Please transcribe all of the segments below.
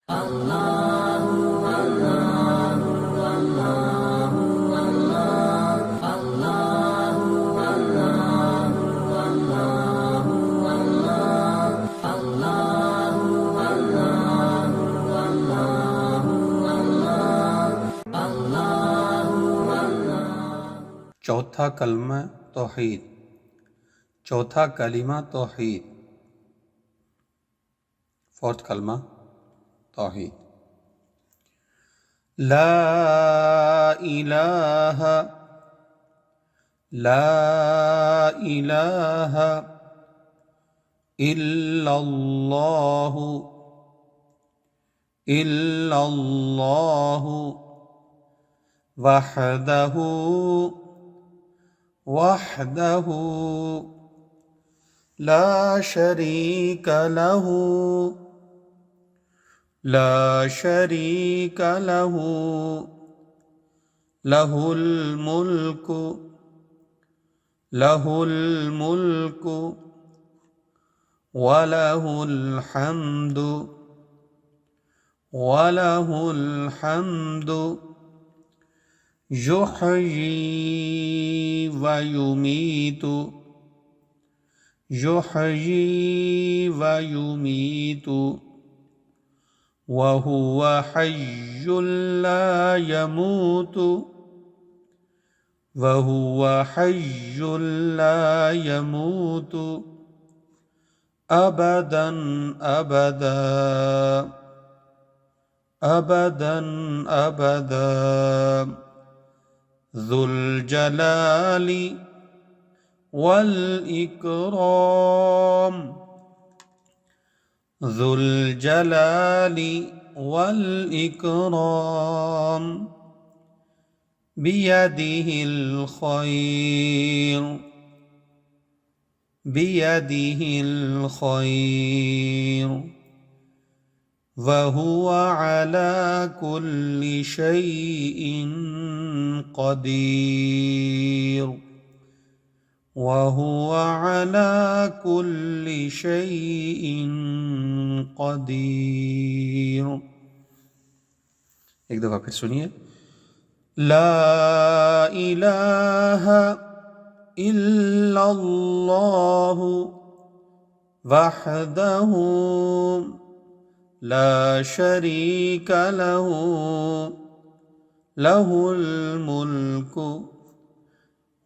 चौथा कलमा तौहीद। चौथा कलिमा तौहीद। फोर्थ कलमा तौहीद। ला इलाहा इल्लल्लाहु वहदहु ला शरीक लहू लहुल मुल्क वलहुल हम्दु युहयी व युमीतु वहुव हय्युल ला यमूतु अबदन अबदा ज़ुल जलाली वल इकराम बियदिहिल खैर वहुवा अला कुल्लि शैइन क़दीर वहुवा अला कुल्लि शैइन क़दीर। एक दफ़ा फिर सुनिए। ला इलाहा इल्लल्लाहु वहदहु ला शरीक लहू लहुल मुल्कु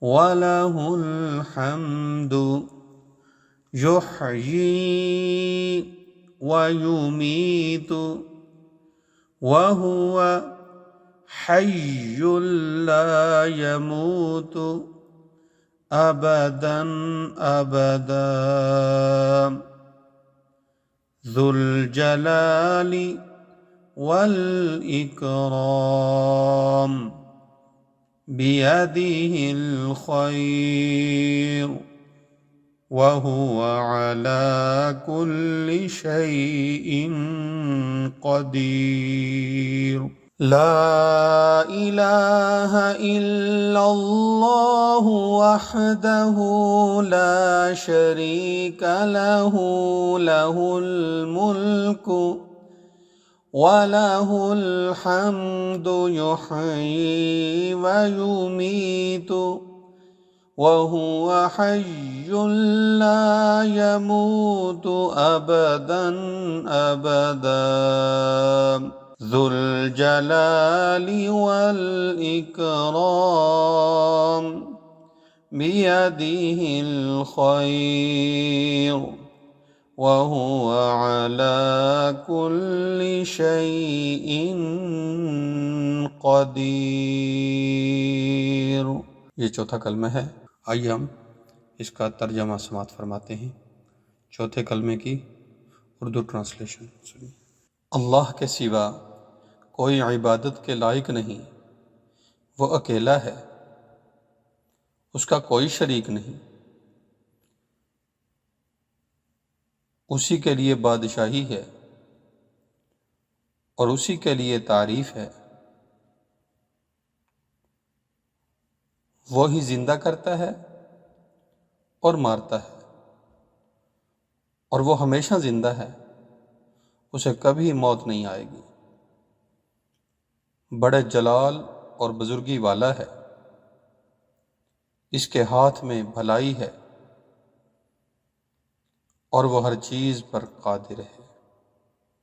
वलहुल हम्दु युहयी व युमीतु वहुव हय्युल ला यमूतु अबदन अबदा ज़ुल जलाली वल इकराम बियदिहिल खैर वहुवा अला कुल्लि शैइन क़दीर। ला इलाहा इल्लल्लाहु वहदहु ला शरीक लहू लहुल मुल्कु वलहुल हम्दु युहयी व युमीतु वहुव हय्युल ला यमूतु अबदन अबदा ज़ुल जलाली वल इकराम बियदिहिल खैर वहुवा अला कुल्लि शैइन क़दीर। ये चौथा कलमा है। आइए हम इसका तर्जमा समात फरमाते हैं। चौथे कलमे की उर्दू ट्रांसलेशन सुनिए। अल्लाह के सिवा कोई इबादत के लायक नहीं, वो अकेला है, उसका कोई शरीक नहीं, उसी के लिए बादशाही है और उसी के लिए तारीफ है। वो ही जिंदा करता है और मारता है, और वो हमेशा जिंदा है उसे कभी मौत नहीं आएगी। बड़े जलाल और बुजुर्गी वाला है, इसके हाथ में भलाई है और वो हर चीज़ पर कादिर है।